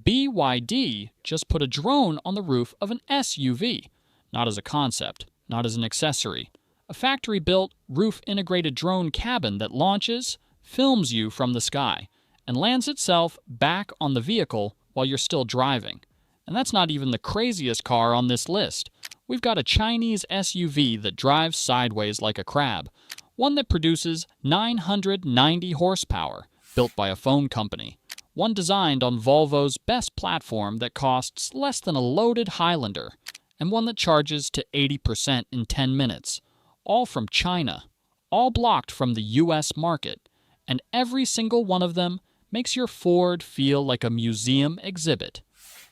BYD just put a drone on the roof of an SUV, not as a concept, not as an accessory. A factory-built, roof-integrated drone cabin that launches, films you from the sky, and lands itself back on the vehicle while you're still driving. And that's not even the craziest car on this list. We've got a Chinese SUV that drives sideways like a crab, one that produces 990 horsepower, built by a phone company, one designed on Volvo's best platform that costs less than a loaded Highlander, and one that charges to 80% in 10 minutes, all from China, all blocked from the US market, and every single one of them makes your Ford feel like a museum exhibit.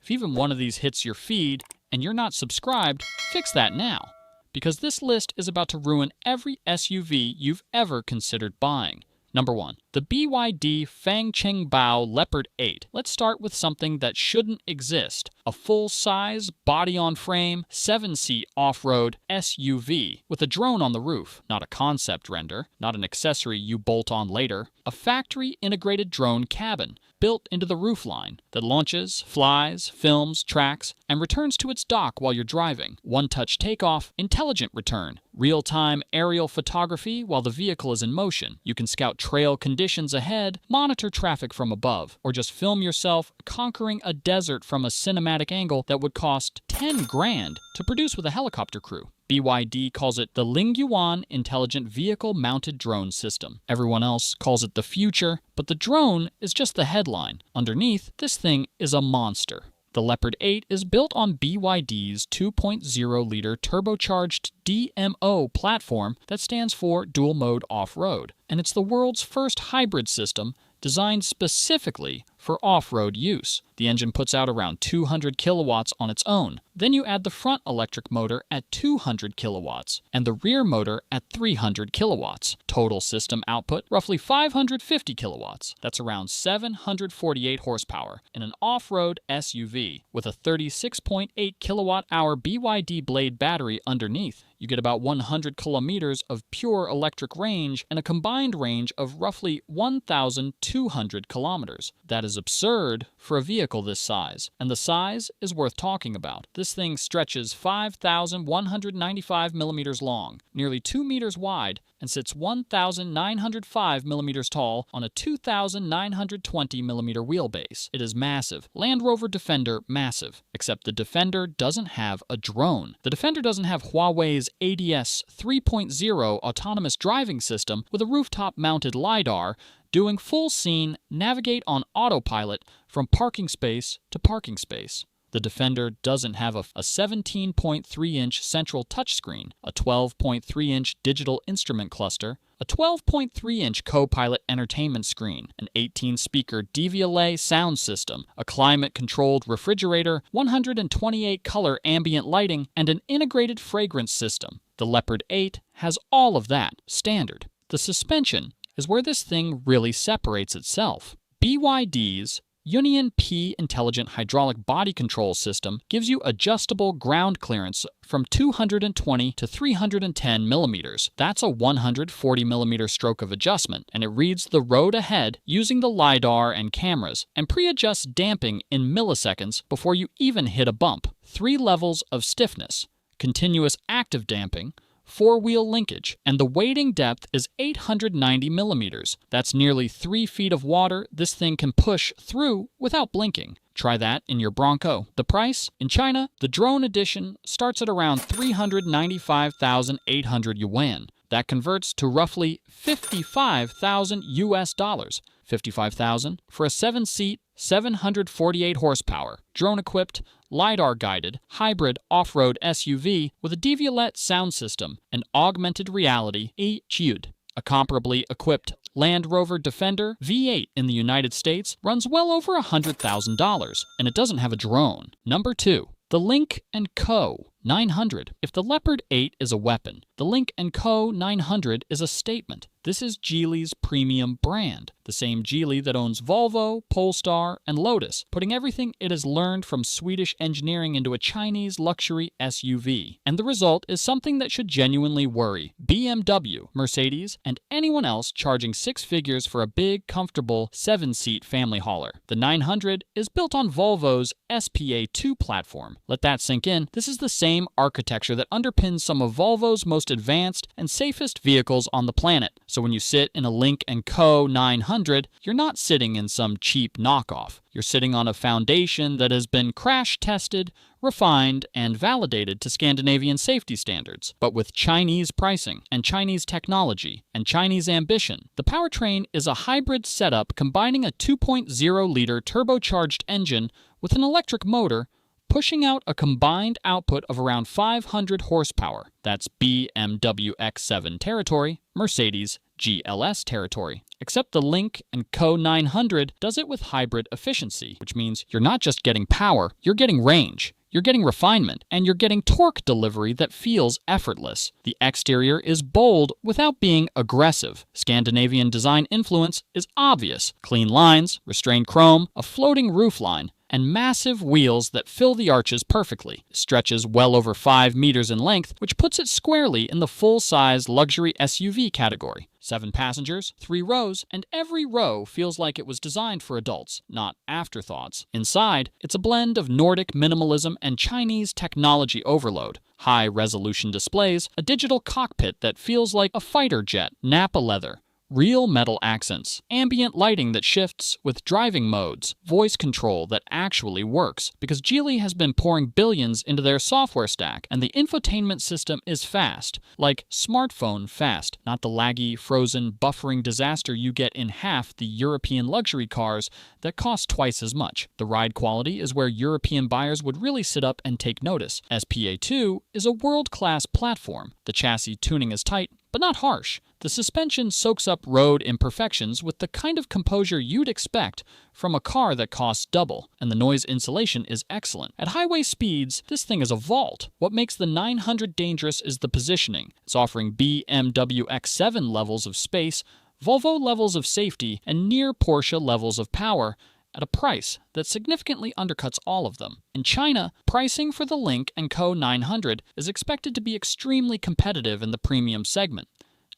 If even one of these hits your feed and you're not subscribed, fix that now, because this list is about to ruin every SUV you've ever considered buying. Number 1. The BYD Fangchengbao Leopard 8. Let's start with something that shouldn't exist. A full-size, body-on-frame, 7-seat off-road SUV with a drone on the roof. Not a concept render, not an accessory you bolt on later. A factory-integrated drone cabin built into the roofline that launches, flies, films, tracks, and returns to its dock while you're driving. One-touch takeoff, intelligent return, real-time aerial photography while the vehicle is in motion. You can scout trail conditions ahead, monitor traffic from above, or just film yourself conquering a desert from a cinematic angle that would cost 10 grand to produce with a helicopter crew. BYD calls it the Lynk Co Intelligent Vehicle Mounted Drone System. Everyone else calls it the future, but the drone is just the headline. Underneath, this thing is a monster. The Leopard 8 is built on BYD's 2.0-liter turbocharged DMO platform that stands for Dual Mode Off-Road, and it's the world's first hybrid system designed specifically for off-road use. The engine puts out around 200 kilowatts on its own. Then you add the front electric motor at 200 kilowatts and the rear motor at 300 kilowatts. Total system output, roughly 550 kilowatts. That's around 748 horsepower in an off-road SUV with a 36.8 kilowatt-hour BYD Blade battery underneath. You get about 100 kilometers of pure electric range and a combined range of roughly 1,200 kilometers. That is absurd for a vehicle this size, and the size is worth talking about. This thing stretches 5,195 millimeters long, nearly 2 meters wide, and sits 1,905 millimeters tall on a 2,920 millimeter wheelbase. It is massive. Land Rover Defender, massive. Except the Defender doesn't have a drone. The Defender doesn't have Huawei's ADS 3.0 autonomous driving system with a rooftop-mounted LiDAR doing full scene navigate on autopilot from parking space to parking space. The Defender doesn't have a 17.3-inch central touchscreen, a 12.3-inch digital instrument cluster, a 12.3-inch co-pilot entertainment screen, an 18-speaker DVLA sound system, a climate-controlled refrigerator, 128-color ambient lighting, and an integrated fragrance system. The Leopard 8 has all of that, standard. The suspension is where this thing really separates itself. BYD's Union P Intelligent Hydraulic Body Control System gives you adjustable ground clearance from 220 to 310 millimeters. That's a 140 millimeter stroke of adjustment, and it reads the road ahead using the LiDAR and cameras, and pre-adjusts damping in milliseconds before you even hit a bump. 3 levels of stiffness, continuous active damping, 4-wheel linkage, and the wading depth is 890 millimeters. That's nearly 3 feet of water this thing can push through without blinking. Try that in your Bronco. The price? In China, the drone edition starts at around 395,800 yuan. That converts to roughly 55,000 US dollars. 55,000 for a 7-seat, 748 horsepower, drone-equipped, LiDAR-guided, hybrid off-road SUV with a DVLA sound system and augmented reality e-HUD. A comparably equipped Land Rover Defender V8 in the United States runs well over $100,000, and it doesn't have a drone. Number 2. The Lynk Co 900. If the Leopard 8 is a weapon, the Lynk Co 900 is a statement. This is Geely's premium brand, the same Geely that owns Volvo, Polestar, and Lotus, putting everything it has learned from Swedish engineering into a Chinese luxury SUV. And the result is something that should genuinely worry BMW, Mercedes, and anyone else charging six figures for a big, comfortable, 7-seat family hauler. The 900 is built on Volvo's SPA2 platform. Let that sink in. This is the same architecture that underpins some of Volvo's most advanced and safest vehicles on the planet. So when you sit in a Lynk Co 900, you're not sitting in some cheap knockoff. You're sitting on a foundation that has been crash-tested, refined, and validated to Scandinavian safety standards, but with Chinese pricing and Chinese technology and Chinese ambition. The powertrain is a hybrid setup combining a 2.0-liter turbocharged engine with an electric motor, pushing out a combined output of around 500 horsepower. That's BMW X7 territory, Mercedes GLS territory. Except the Lynk & Co 900 does it with hybrid efficiency, which means you're not just getting power, you're getting range. You're getting refinement, and you're getting torque delivery that feels effortless. The exterior is bold without being aggressive. Scandinavian design influence is obvious. Clean lines, restrained chrome, a floating roofline, and massive wheels that fill the arches perfectly. It stretches well over 5 meters in length, which puts it squarely in the full-size luxury SUV category. 7 passengers, 3 rows, and every row feels like it was designed for adults, not afterthoughts. Inside, it's a blend of Nordic minimalism and Chinese technology overload. High-resolution displays, a digital cockpit that feels like a fighter jet, Nappa leather, real metal accents, ambient lighting that shifts with driving modes, voice control that actually works, because Geely has been pouring billions into their software stack, and the infotainment system is fast, like smartphone fast, not the laggy, frozen, buffering disaster you get in half the European luxury cars that cost twice as much. The ride quality is where European buyers would really sit up and take notice. SPA2 is a world-class platform. The chassis tuning is tight, but not harsh. The suspension soaks up road imperfections with the kind of composure you'd expect from a car that costs double, and the noise insulation is excellent. At highway speeds, this thing is a vault. What makes the 900 dangerous is the positioning. It's offering BMW X7 levels of space, Volvo levels of safety, and near Porsche levels of power, at a price that significantly undercuts all of them. In China, pricing for the Lynk & Co 900 is expected to be extremely competitive in the premium segment.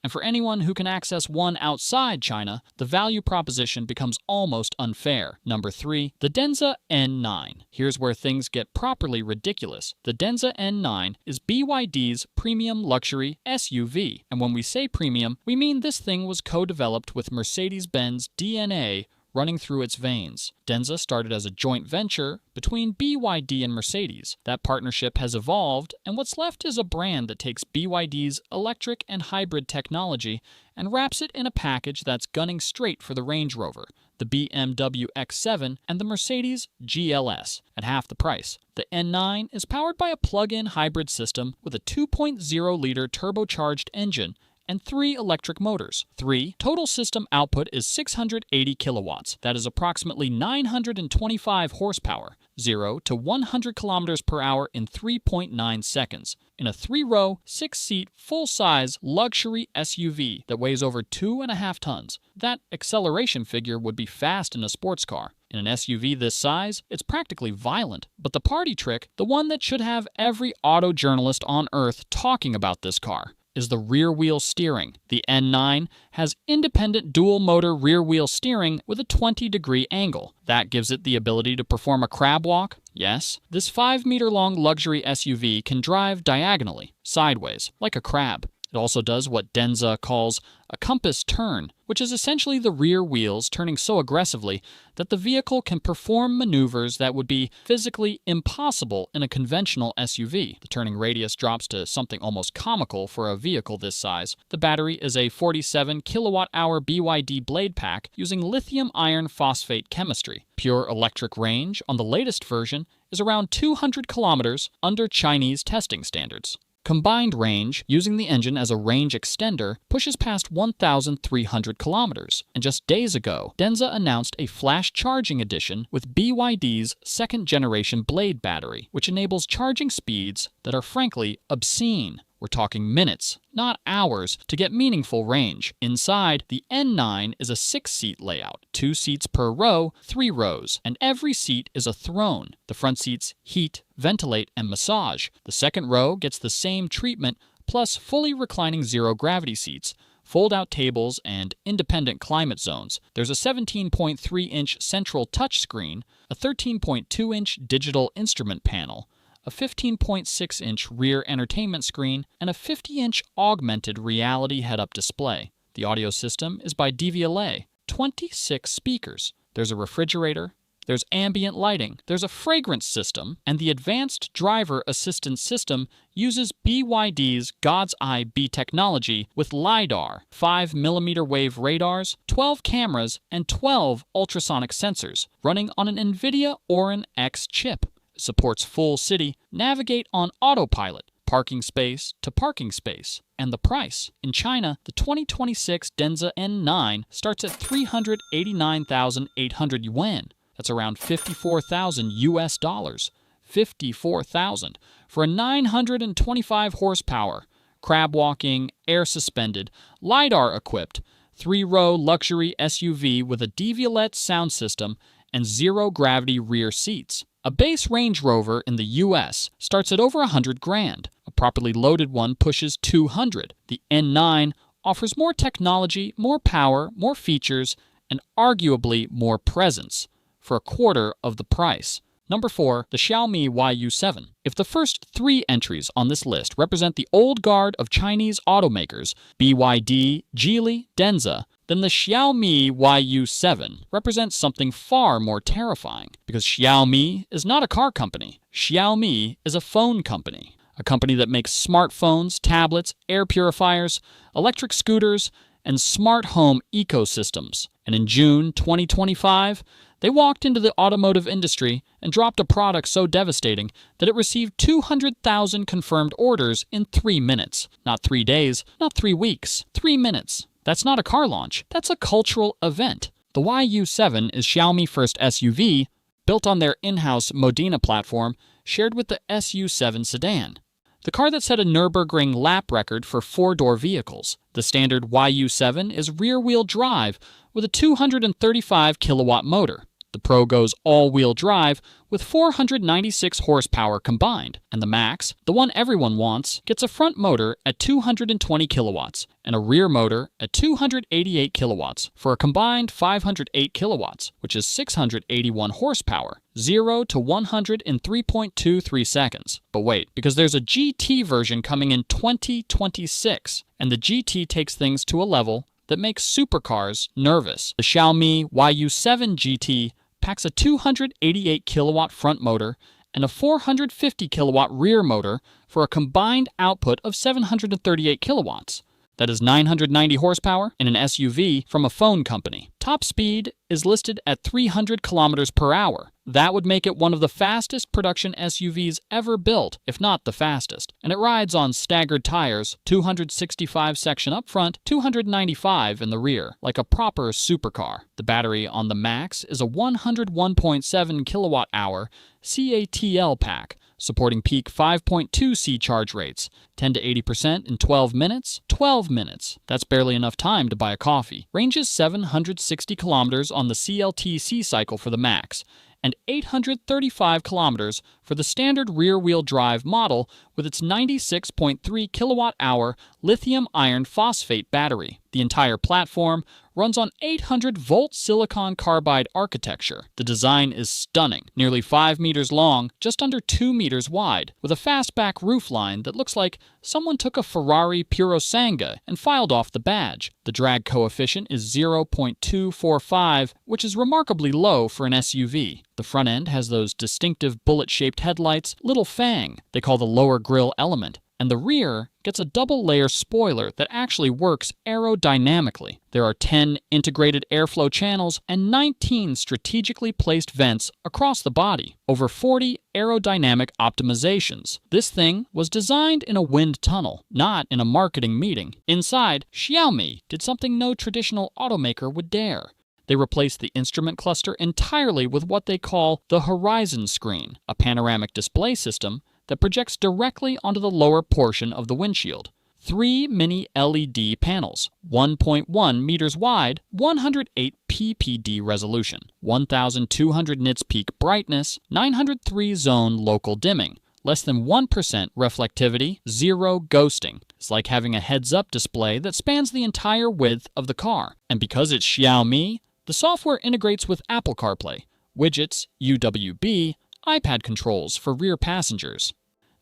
And for anyone who can access one outside China, the value proposition becomes almost unfair. Number 3, the Denza N9. Here's where things get properly ridiculous. The Denza N9 is BYD's premium luxury SUV. And when we say premium, we mean this thing was co-developed with Mercedes-Benz DNA running through its veins. Denza started as a joint venture between BYD and Mercedes. That partnership has evolved, and what's left is a brand that takes BYD's electric and hybrid technology and wraps it in a package that's gunning straight for the Range Rover, the BMW X7, and the Mercedes GLS at half the price. The N9 is powered by a plug-in hybrid system with a 2.0-liter turbocharged engine and 3 electric motors. Total system output is 680 kilowatts. That is approximately 925 horsepower, 0 to 100 kilometers per hour in 3.9 seconds, in a 3-row, 6-seat, full-size luxury SUV that weighs over 2.5 tons. That acceleration figure would be fast in a sports car. In an SUV this size, it's practically violent. But the party trick, the one that should have every auto journalist on Earth talking about this car, is the rear-wheel steering. The N9 has independent dual-motor rear-wheel steering with a 20-degree angle. That gives it the ability to perform a crab walk. Yes, this 5-meter-long luxury SUV can drive diagonally, sideways, like a crab. It also does what Denza calls a compass turn, which is essentially the rear wheels turning so aggressively that the vehicle can perform maneuvers that would be physically impossible in a conventional SUV. The turning radius drops to something almost comical for a vehicle this size. The battery is a 47 kilowatt-hour BYD blade pack using lithium iron phosphate chemistry. Pure electric range on the latest version is around 200 kilometers under Chinese testing standards. Combined range, using the engine as a range extender, pushes past 1,300 kilometers. And just days ago, Denza announced a flash charging edition with BYD's second-generation Blade battery, which enables charging speeds that are frankly obscene. We're talking minutes, not hours, to get meaningful range. Inside, the N9 is a 6-seat layout, 2 seats per row, 3 rows, and every seat is a throne. The front seats heat, ventilate, and massage. The second row gets the same treatment, plus fully reclining zero-gravity seats, fold-out tables, and independent climate zones. There's a 17.3-inch central touchscreen, a 13.2-inch digital instrument panel, a 15.6-inch rear entertainment screen, and a 50-inch augmented reality head-up display. The audio system is by DVLA, 26 speakers. There's a refrigerator, there's ambient lighting, there's a fragrance system, and the advanced driver assistance system uses BYD's God's Eye B technology with LiDAR, 5mm wave radars, 12 cameras, and 12 ultrasonic sensors, running on an NVIDIA Orin X chip. It supports full city, navigate on autopilot, parking space to parking space. And the price. In China, the 2026 Denza N9 starts at 389,800 yuan. That's around 54,000 US dollars. 54,000 for a 925 horsepower, crab walking, air suspended, LiDAR equipped, 3-row luxury SUV with a DVLET sound system and zero gravity rear seats. A base Range Rover in the US starts at over 100 grand. A properly loaded one pushes 200. The N9 offers more technology, more power, more features, and arguably more presence, for a quarter of the price. Number 4, the Xiaomi YU7. If the first 3 entries on this list represent the old guard of Chinese automakers, BYD, Geely, Denza, then the Xiaomi YU7 represents something far more terrifying, because Xiaomi is not a car company. Xiaomi is a phone company, a company that makes smartphones, tablets, air purifiers, electric scooters, and smart home ecosystems. And in June 2025, they walked into the automotive industry and dropped a product so devastating that it received 200,000 confirmed orders in 3 minutes. Not 3 days, not 3 weeks, 3 minutes. That's not a car launch, that's a cultural event. The YU7 is Xiaomi's first SUV, built on their in-house Modena platform, shared with the SU7 sedan. The car that set a Nürburgring lap record for 4-door vehicles. The standard YU7 is rear-wheel drive with a 235-kilowatt motor. The Pro goes all-wheel drive with 496 horsepower combined, and the Max, the one everyone wants, gets a front motor at 220 kilowatts and a rear motor at 288 kilowatts for a combined 508 kilowatts, which is 681 horsepower, 0 to 100 in 3.23 seconds. But wait, because there's a GT version coming in 2026, and the GT takes things to a level that makes supercars nervous. The Xiaomi YU7 GT packs a 288 kilowatt front motor and a 450 kilowatt rear motor for a combined output of 738 kilowatts. That is 990 horsepower in an SUV from a phone company. Top speed is listed at 300 kilometers per hour. That would make it one of the fastest production SUVs ever built, if not the fastest. And it rides on staggered tires, 265 section up front, 295 in the rear, like a proper supercar. The battery on the Max is a 101.7 kilowatt hour CATL pack, supporting peak 5.2C charge rates, 10 to 80% in 12 minutes. 12 minutes. That's barely enough time to buy a coffee. Ranges 760 kilometers on the CLTC cycle for the Max, and 835 kilometers for the standard rear-wheel drive model with its 96.3 kilowatt-hour lithium iron phosphate battery. The entire platform runs on 800-volt silicon carbide architecture. The design is stunning, nearly 5 meters long, just under 2 meters wide, with a fastback roofline that looks like someone took a Ferrari Purosangue and filed off the badge. The drag coefficient is 0.245, which is remarkably low for an SUV. The front end has those distinctive bullet-shaped headlights, little Fang, they call the lower grille element, and the rear gets a double-layer spoiler that actually works aerodynamically. There are 10 integrated airflow channels and 19 strategically placed vents across the body, over 40 aerodynamic optimizations. This thing was designed in a wind tunnel, not in a marketing meeting. Inside, Xiaomi did something no traditional automaker would dare. They replaced the instrument cluster entirely with what they call the Horizon Screen, a panoramic display system that projects directly onto the lower portion of the windshield. 3 mini LED panels, 1.1 meters wide, 108 ppd resolution, 1,200 nits peak brightness, 903 zone local dimming, less than 1% reflectivity, 0 ghosting. It's like having a heads-up display that spans the entire width of the car. And because it's Xiaomi, the software integrates with Apple CarPlay, widgets, UWB, iPad controls for rear passengers.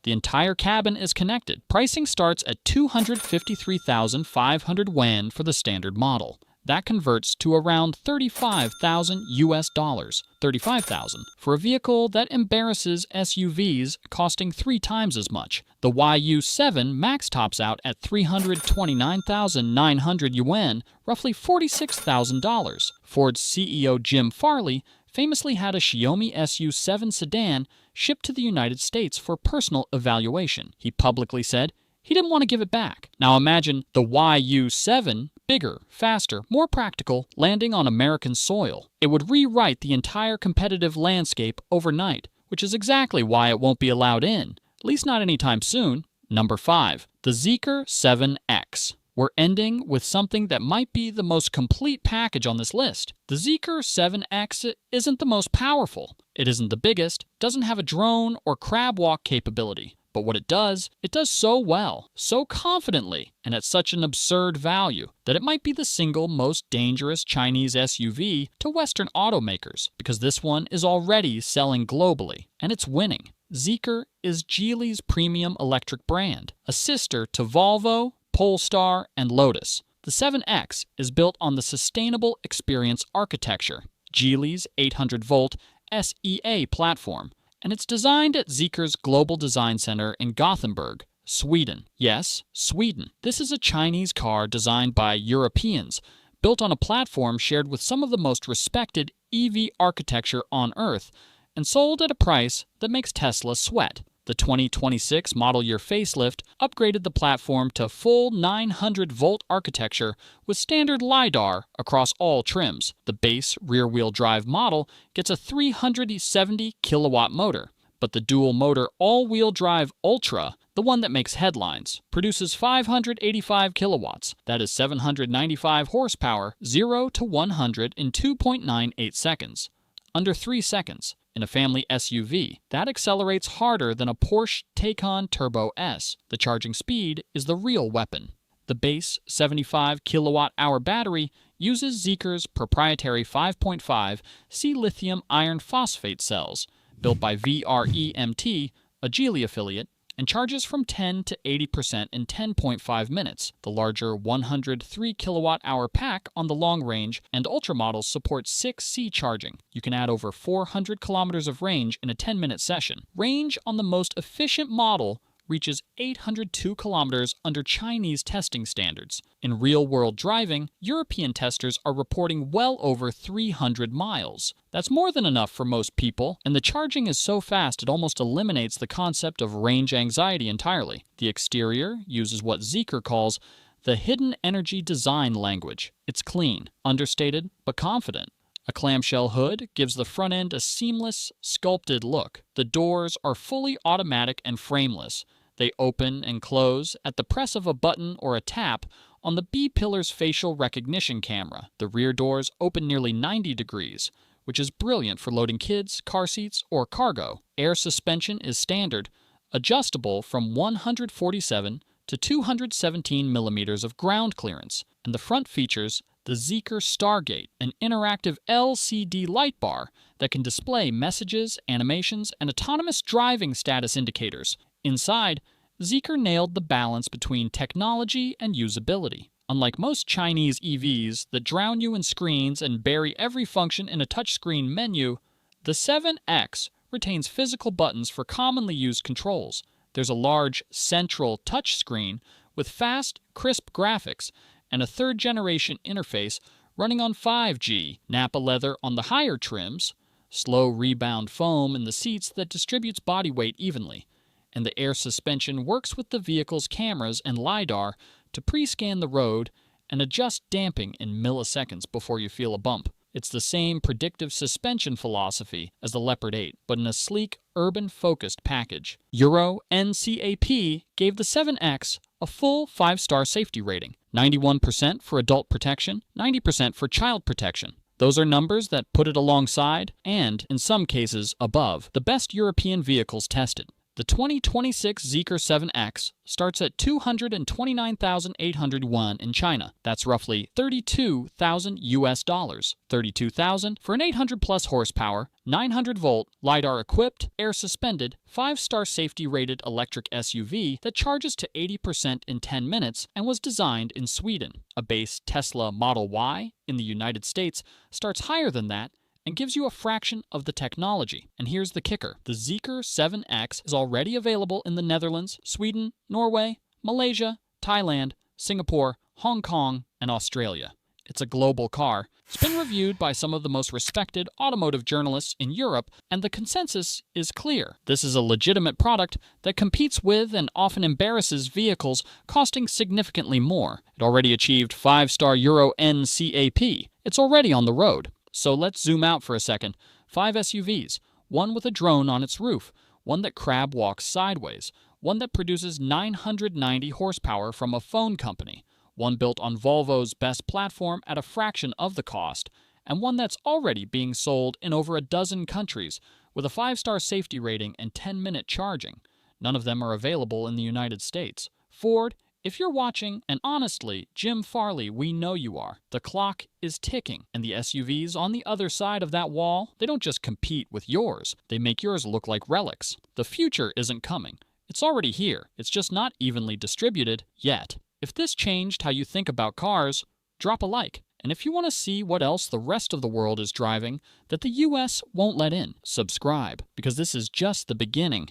The entire cabin is connected. Pricing starts at 253,500 yuan for the standard model. That converts to around $35,000 US, $35,000 for a vehicle that embarrasses SUVs costing 3 times as much. The YU7 max tops out at 329,900 yuan, roughly $46,000. Ford's CEO Jim Farley famously had a Xiaomi YU7 sedan shipped to the United States for personal evaluation. He publicly said he didn't want to give it back. Now imagine the YU7, bigger, faster, more practical, landing on American soil. It would rewrite the entire competitive landscape overnight, which is exactly why it won't be allowed in, at least not anytime soon. Number 5. The Zeekr 7X. We're ending with something that might be the most complete package on this list. The Zeekr 7X isn't the most powerful. It isn't the biggest, doesn't have a drone or crab walk capability. But what it does so well, so confidently, and at such an absurd value that it might be the single most dangerous Chinese SUV to Western automakers, because this one is already selling globally, and it's winning. Zeekr is Geely's premium electric brand, a sister to Volvo, Polestar, and Lotus. The 7X is built on the Sustainable Experience Architecture, Geely's 800-volt SEA platform, and it's designed at Zeekr's Global Design Center in Gothenburg, Sweden. Yes, Sweden. This is a Chinese car designed by Europeans, built on a platform shared with some of the most respected EV architecture on Earth, and sold at a price that makes Tesla sweat. The 2026 model year facelift upgraded the platform to full 900-volt architecture with standard LiDAR across all trims. The base rear-wheel drive model gets a 370-kilowatt motor, but the dual-motor all-wheel drive Ultra, the one that makes headlines, produces 585 kilowatts. That is 795 horsepower, 0 to 100 in 2.98 seconds. Under 3 seconds. In a family SUV, that accelerates harder than a Porsche Taycan Turbo S. The charging speed is the real weapon. The base 75 kilowatt-hour battery uses Zeekr's proprietary 5.5 C-lithium iron phosphate cells, built by VREMT, a Geely affiliate, and charges from 10 to 80% in 10.5 minutes. The larger 103 kilowatt-hour pack on the long range and Ultra models support 6C charging. You can add over 400 kilometers of range in a 10-minute session. Range on the most efficient model reaches 802 kilometers under Chinese testing standards. In real-world driving, European testers are reporting well over 300 miles. That's more than enough for most people, and the charging is so fast it almost eliminates the concept of range anxiety entirely. The exterior uses what Zeekr calls the hidden energy design language. It's clean, understated, but confident. A clamshell hood gives the front end a seamless, sculpted look. The doors are fully automatic and frameless. They open and close at the press of a button or a tap on the B-Pillar's facial recognition camera. The rear doors open nearly 90 degrees, which is brilliant for loading kids, car seats, or cargo. Air suspension is standard, adjustable from 147 to 217 millimeters of ground clearance, and the front features the Zeekr Stargate, an interactive LCD light bar that can display messages, animations, and autonomous driving status indicators. Inside, Zeekr nailed the balance between technology and usability. Unlike most Chinese EVs that drown you in screens and bury every function in a touchscreen menu, the 7X retains physical buttons for commonly used controls. There's a large central touchscreen with fast, crisp graphics and a third-generation interface running on 5G, Nappa leather on the higher trims, slow rebound foam in the seats that distributes body weight evenly, and the air suspension works with the vehicle's cameras and LiDAR to pre-scan the road and adjust damping in milliseconds before you feel a bump. It's the same predictive suspension philosophy as the Leopard 8, but in a sleek, urban-focused package. Euro NCAP gave the 7X a full 5-star safety rating, 91% for adult protection, 90% for child protection. Those are numbers that put it alongside, and in some cases above, the best European vehicles tested. The 2026 Zeekr 7X starts at 229,800 yuan in China. That's roughly $32,000 US. $32,000 for an 800-plus horsepower, 900-volt, LiDAR-equipped, air-suspended, 5-star safety-rated electric SUV that charges to 80% in 10 minutes and was designed in Sweden. A base Tesla Model Y in the United States starts higher than that and gives you a fraction of the technology. And here's the kicker. The Zeekr 7X is already available in the Netherlands, Sweden, Norway, Malaysia, Thailand, Singapore, Hong Kong, and Australia. It's a global car. It's been reviewed by some of the most respected automotive journalists in Europe, and the consensus is clear. This is a legitimate product that competes with and often embarrasses vehicles costing significantly more. It already achieved 5-star Euro NCAP. It's already on the road. So let's zoom out for a second. 5 SUVs, one with a drone on its roof, one that crab walks sideways, one that produces 990 horsepower from a phone company, one built on Volvo's best platform at a fraction of the cost, and one that's already being sold in over a dozen countries with a 5-star safety rating and 10-minute charging. None of them are available in the United States. Ford, if you're watching, and honestly, Jim Farley, we know you are, the clock is ticking, and the SUVs on the other side of that wall, they don't just compete with yours, they make yours look like relics. The future isn't coming. It's already here. It's just not evenly distributed yet. If this changed how you think about cars, drop a like. And if you want to see what else the rest of the world is driving that the US won't let in, subscribe, because this is just the beginning.